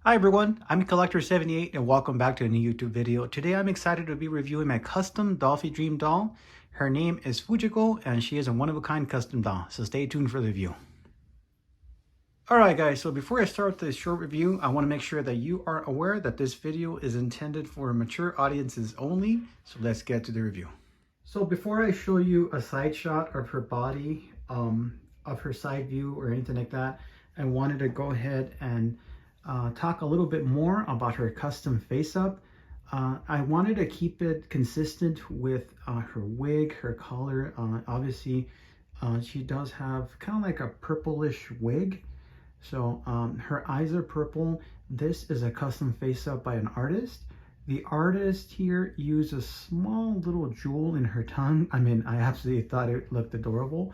Hi everyone, I'm Collector78 and welcome back to a new YouTube video. Today I'm excited to be reviewing my custom Dollfie Dream doll. Her name is FUJIKO and she is a one-of-a-kind custom doll, so stay tuned for the review. Alright guys, so before I start this short review, I want to make sure that you are aware that this video is intended for mature audiences only, so let's get to the review. So before I show you a side shot of her body, of her side view or anything like that, I wanted to go ahead and talk a little bit more about her custom face up. I wanted to keep it consistent with her wig, her color. Obviously, she does have kind of like a purplish wig. So her eyes are purple. This is a custom face up by an artist. The artist here used a small little jewel in her tongue. I mean, I absolutely thought it looked adorable.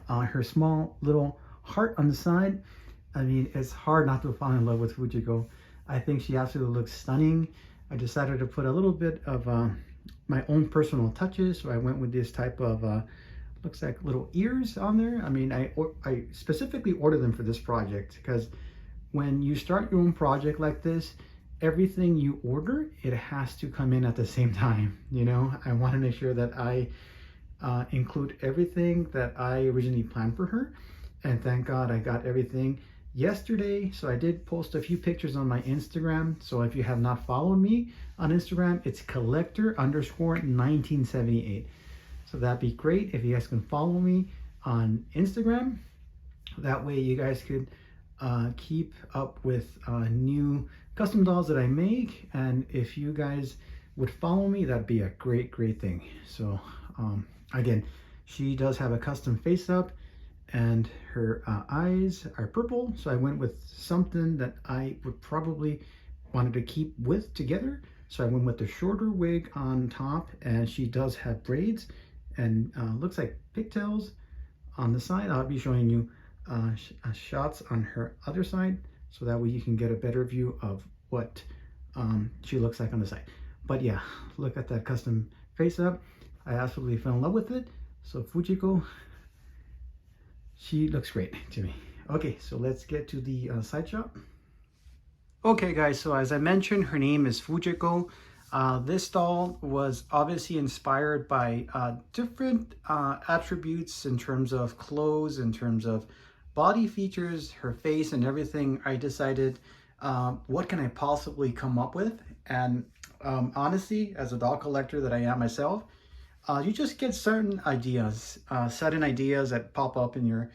Her small little heart on the side. I mean, it's hard not to fall in love with FUJIKO. I think she absolutely looks stunning. I decided to put a little bit of my own personal touches. So I went with this type of, looks like little ears on there. I mean, I specifically ordered them for this project because when you start your own project like this, everything you order, it has to come in at the same time. You know, I want to make sure that I include everything that I originally planned for her. And thank God I got everything yesterday. So I did post a few pictures on my Instagram. So if you have not followed me on Instagram, it's collector_1978. So that'd be great if you guys can follow me on Instagram. That way you guys could keep up with new custom dolls that I make. And if you guys would follow me, that'd be a great thing. So again, she does have a custom face up and her eyes are purple. So I went with something that I would probably wanted to keep with together. So I went with the shorter wig on top, and she does have braids and looks like pigtails on the side. I'll be showing you shots on her other side, so that way you can get a better view of what she looks like on the side. But yeah, look at that custom face up. I absolutely fell in love with it. So FUJIKO, she looks great to me. Okay, so let's get to the side shot. Okay guys, so as I mentioned, her name is FUJIKO. This doll was obviously inspired by different attributes in terms of clothes, in terms of body features, her face and everything. I decided, what can I possibly come up with? And honestly, as a doll collector that I am myself, you just get certain ideas that pop up in your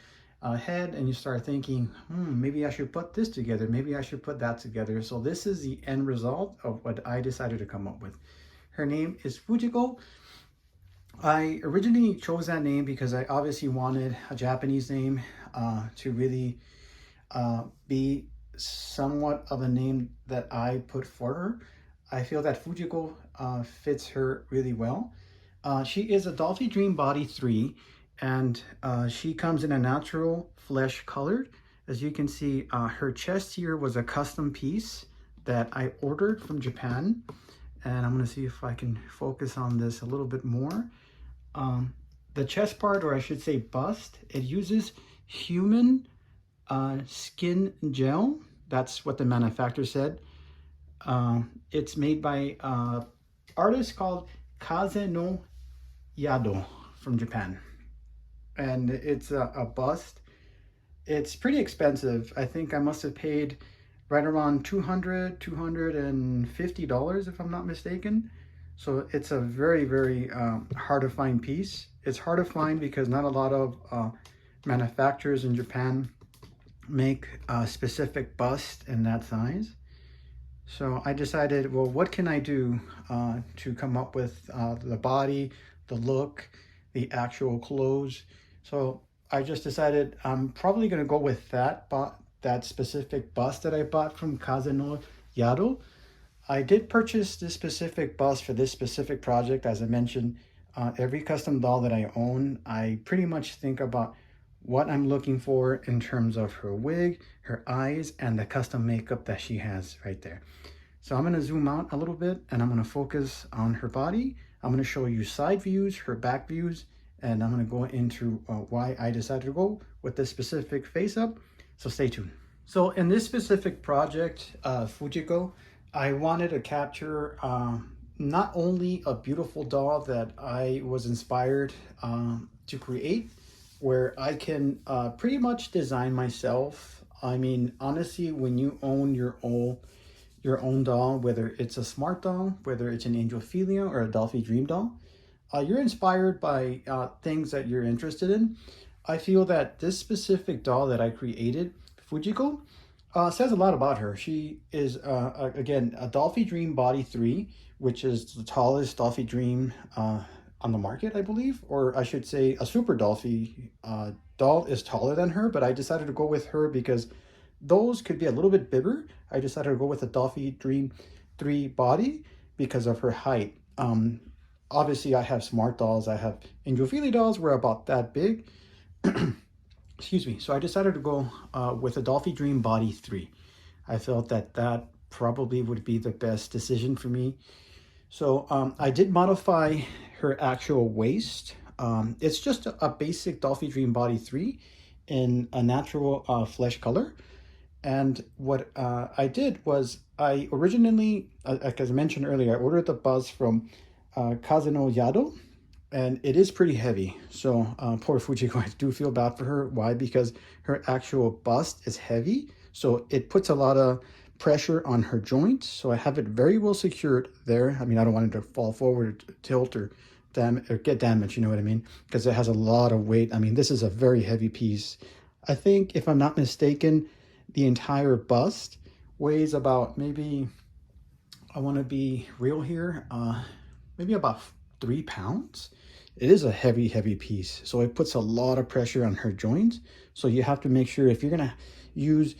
head, and you start thinking, maybe I should put this together, maybe I should put that together. So this is the end result of what I decided to come up with. Her name is FUJIKO. I originally chose that name because I obviously wanted a Japanese name to really be somewhat of a name that I put for her. I feel that FUJIKO fits her really well. She is a Dollfie Dream Body 3, and she comes in a natural flesh colored. As you can see, her chest here was a custom piece that I ordered from Japan. And I'm going to see if I can focus on this a little bit more. The chest part, or I should say bust, it uses human skin gel. That's what the manufacturer said. It's made by an artist called Kaze no Yado from Japan, and it's a bust. It's pretty expensive. I think I must have paid right around $250 if I'm not mistaken. So it's a very hard to find piece. It's hard to find because not a lot of manufacturers in Japan make a specific bust in that size. So I decided, well, what can I do to come up with the body, the look, the actual clothes? So I just decided I'm probably going to go with that specific bust that I bought from Kaze no Yado. I did purchase this specific bust for this specific project. As I mentioned, every custom doll that I own, I pretty much think about what I'm looking for in terms of her wig, her eyes, and the custom makeup that she has right there. So I'm going to zoom out a little bit, and I'm going to focus on her body. I'm going to show you side views, her back views, and I'm going to go into why I decided to go with this specific face up. So stay tuned. So in this specific project, FUJIKO, I wanted to capture not only a beautiful doll that I was inspired to create, where I can pretty much design myself. I mean, honestly, when you own your own doll, whether it's a smart doll, whether it's an Angelophilia or a Dollfie Dream doll, you're inspired by things that you're interested in. I feel that this specific doll that I created, FUJIKO, says a lot about her. She is, again, a Dollfie Dream Body 3, which is the tallest Dollfie Dream on the market, I believe. Or I should say a Super Dollfie doll is taller than her, but I decided to go with her because those could be a little bit bigger. I decided to go with a Dollfie Dream 3 body because of her height. Obviously, I have smart dolls. I have Angelophilia dolls were about that big. Excuse me. So I decided to go with a Dollfie Dream Body 3. I felt that that probably would be the best decision for me. So I did modify her actual waist. It's just a basic Dollfie Dream Body 3 in a natural flesh color. And what I did was I originally, like as I mentioned earlier, I ordered the buzz from Kazeno Yado, and it is pretty heavy. So poor FUJIKO, I do feel bad for her. Why? Because her actual bust is heavy. So it puts a lot of pressure on her joints. So I have it very well secured there. I mean, I don't want it to fall forward, tilt, or get damaged, you know what I mean? Because it has a lot of weight. I mean, this is a very heavy piece. I think, if I'm not mistaken, the entire bust weighs about, maybe, I want to be real here, maybe about 3 pounds. It is a heavy, heavy piece. So it puts a lot of pressure on her joints. So you have to make sure, if you're going to use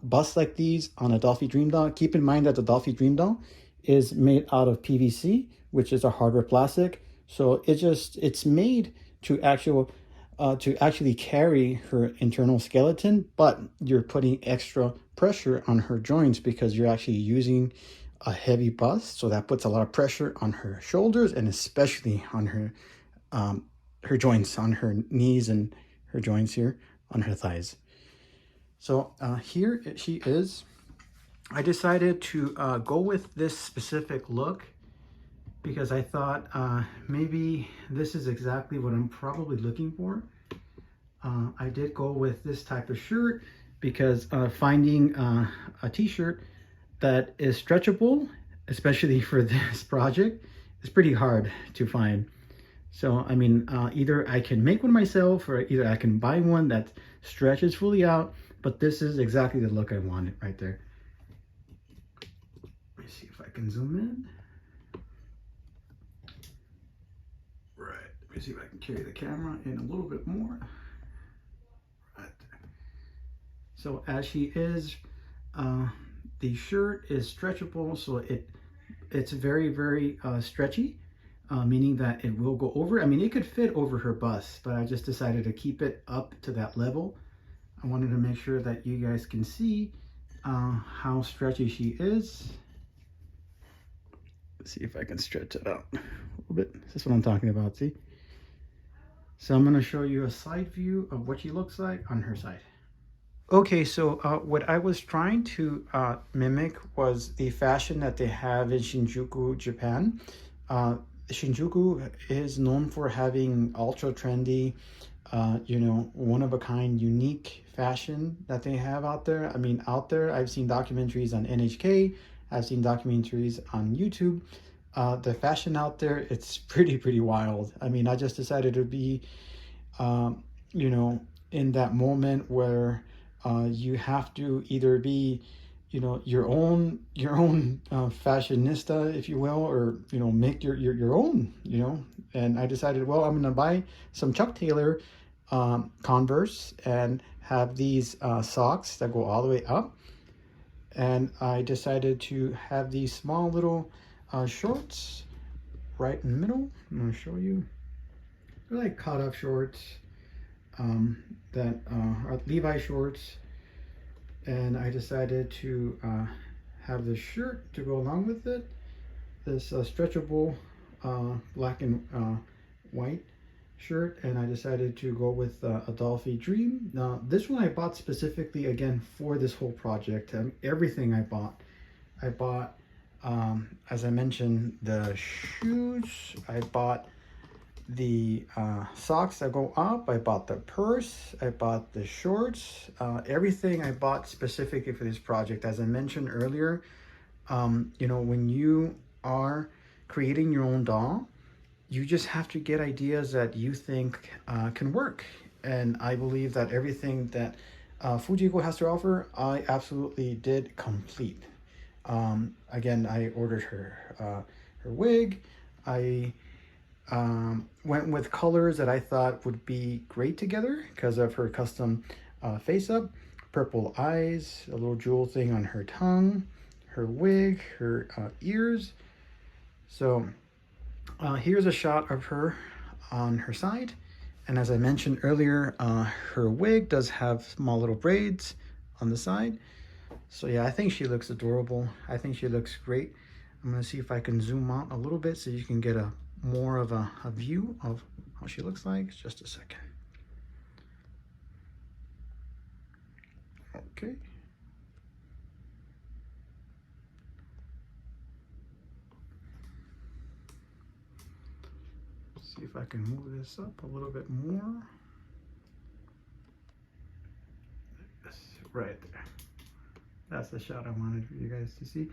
busts like these on a Dollfie Dream doll, keep in mind that the Dollfie Dream doll is made out of PVC, which is a hardware plastic. So it's made to actually carry her internal skeleton, but you're putting extra pressure on her joints because you're actually using a heavy bust. So that puts a lot of pressure on her shoulders, and especially on her joints, on her knees and her joints here on her thighs. So here she is. I decided to go with this specific look because I thought maybe this is exactly what I'm probably looking for. I did go with this type of shirt because finding a t-shirt that is stretchable, especially for this project, is pretty hard to find. So, I mean, either I can make one myself or either I can buy one that stretches fully out, but this is exactly the look I wanted right there. Let me see if I can zoom in. Right, let me see if I can carry the camera in a little bit more. Right there. So as she is, the shirt is stretchable, so it's very, very stretchy, meaning that it will go over. I mean, it could fit over her bust, but I just decided to keep it up to that level. I wanted to make sure that you guys can see how stretchy she is. Let's see if I can stretch it out a little bit. This is what I'm talking about, see? So I'm going to show you a side view of what she looks like on her side. Okay, so what I was trying to mimic was the fashion that they have in Shinjuku, Japan. Shinjuku is known for having ultra trendy, you know, one-of-a-kind, unique fashion that they have out there. I mean, out there, I've seen documentaries on NHK, I've seen documentaries on YouTube. The fashion out there, it's pretty wild. I mean, I just decided to be, you know, in that moment where you have to either be, you know, your own fashionista, if you will, or, you know, make your own, you know. And I decided, well, I'm gonna buy some Chuck Taylor Converse and have these socks that go all the way up. And I decided to have these small little shorts right in the middle. I'm gonna show you. They're like cut off shorts that are Levi shorts, and I decided to have this shirt to go along with it, this stretchable black and white shirt, and I decided to go with a Dollfie Dream. Now, this one I bought specifically again for this whole project. Everything I bought, as I mentioned, the shoes. I bought the socks that go up. I bought the purse. I bought the shorts. Everything I bought specifically for this project. As I mentioned earlier, you know, when you are creating your own doll, you just have to get ideas that you think can work. And I believe that everything that FUJIKO has to offer, I absolutely did complete. Again, I ordered her wig. I went with colors that I thought would be great together because of her custom face up, purple eyes, a little jewel thing on her tongue, her wig, her ears. So here's a shot of her on her side. And as I mentioned earlier, her wig does have small little braids on the side. So yeah, I think she looks adorable. I think she looks great. I'm gonna see if I can zoom out a little bit so you can get a more of a view of how she looks like. Just a second. Okay. See if I can move this up a little bit more. Right there. That's the shot I wanted for you guys to see.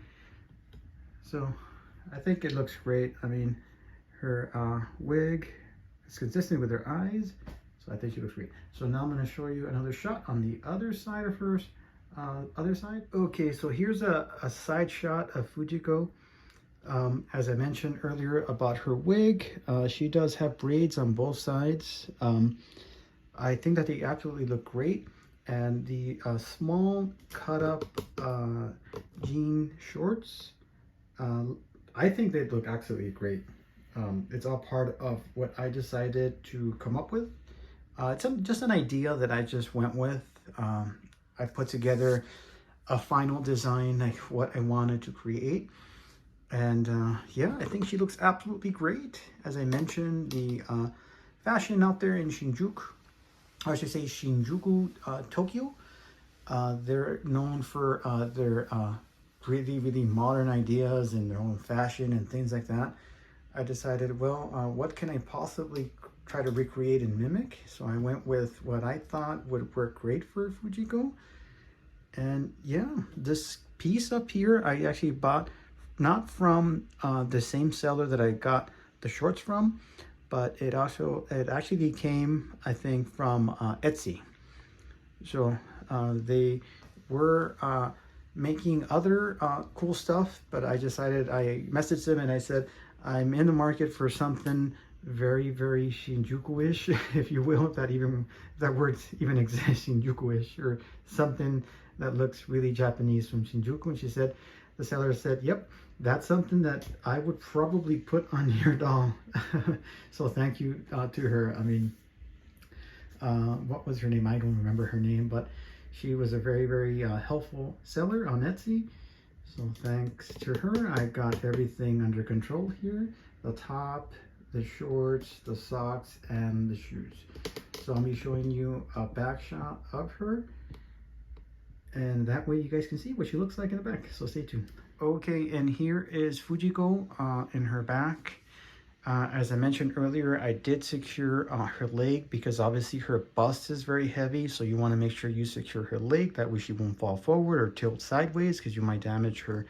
So I think it looks great. I mean, her wig is consistent with her eyes, so I think she looks great. So now I'm going to show you another shot on the other side of her other side. Okay, so here's a side shot of FUJIKO. As I mentioned earlier about her wig, she does have braids on both sides. I think that they absolutely look great. And the small cut up jean shorts, I think they look absolutely great. It's all part of what I decided to come up with. It's just an idea that I just went with. I put together a final design, like what I wanted to create. And yeah, I think she looks absolutely great. As I mentioned, the fashion out there in Shinjuku, or I should say Shinjuku, Tokyo, they're known for their really, really modern ideas and their own fashion and things like that. I decided, well, what can I possibly try to recreate and mimic? So I went with what I thought would work great for FUJIKO. And yeah, this piece up here, I actually bought not from the same seller that I got the shorts from, but it actually came, I think, from Etsy. So they were making other cool stuff, but I decided, I messaged them and I said, I'm in the market for something very, very Shinjuku-ish, if you will, if that word even exists, Shinjuku-ish, or something that looks really Japanese from Shinjuku. And she said, the seller said, yep, that's something that I would probably put on your doll. So thank you to her. I mean, what was her name? I don't remember her name, but she was a very, very helpful seller on Etsy. So thanks to her, I got everything under control here. The top, the shorts, the socks, and the shoes. So I'll be showing you a back shot of her. And that way you guys can see what she looks like in the back. So stay tuned. Okay, and here is FUJIKO in her back. As I mentioned earlier, I did secure her leg because obviously her bust is very heavy. So you want to make sure you secure her leg. That way she won't fall forward or tilt sideways because you might damage her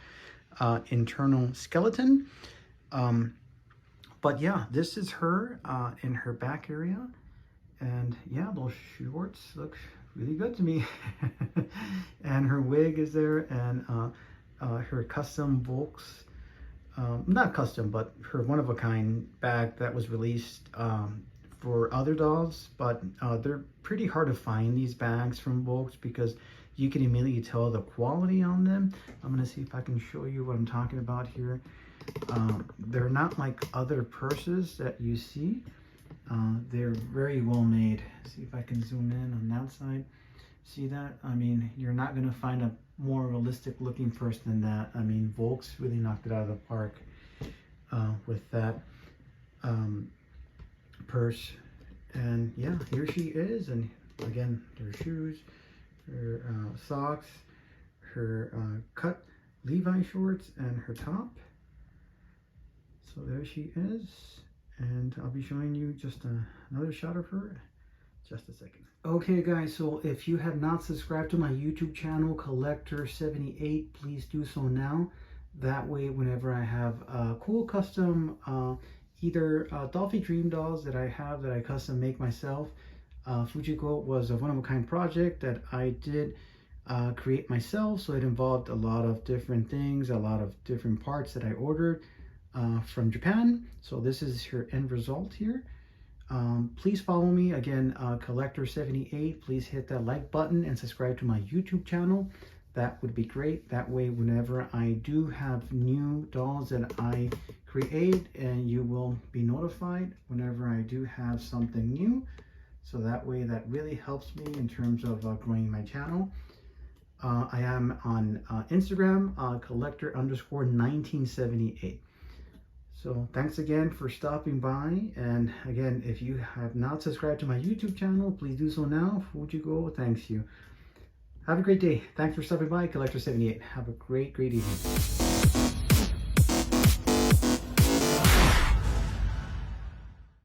internal skeleton. But yeah, this is her in her back area. And yeah, those shorts look really good to me. And her wig is there, and her custom Volks, not custom, but her one-of-a-kind bag that was released for other dolls. But they're pretty hard to find, these bags from Volks, because you can immediately tell the quality on them. I'm going to see if I can show you what I'm talking about here. They're not like other purses that you see. They're very well made. See if I can zoom in on that side. See that? I mean, you're not going to find a more realistic looking purse than that. I mean, Volks really knocked it out of the park with that purse. And yeah, here she is. And again, her shoes, her socks, her cut Levi shorts, and her top. So there she is. And I'll be showing you just another shot of her just a second. Okay guys, so if you have not subscribed to my YouTube channel, Collector78, please do so now. That way, whenever I have cool custom either Dollfie dream dolls that I have that I custom make myself. FUJIKO was a one-of-a-kind project that I did create myself, so it involved a lot of different things, a lot of different parts that I ordered from Japan. So this is her end result here. Please follow me again, Collector78. Please hit that like button and subscribe to my YouTube channel. That would be great. That way, whenever I do have new dolls that I create, and you will be notified whenever I do have something new. So that way, that really helps me in terms of growing my channel. I am on Instagram, collector_1978. So thanks again for stopping by. And again, if you have not subscribed to my YouTube channel, please do so now. FUJIKO thanks you. Have a great day. Thanks for stopping by, Collector78. Have a great evening.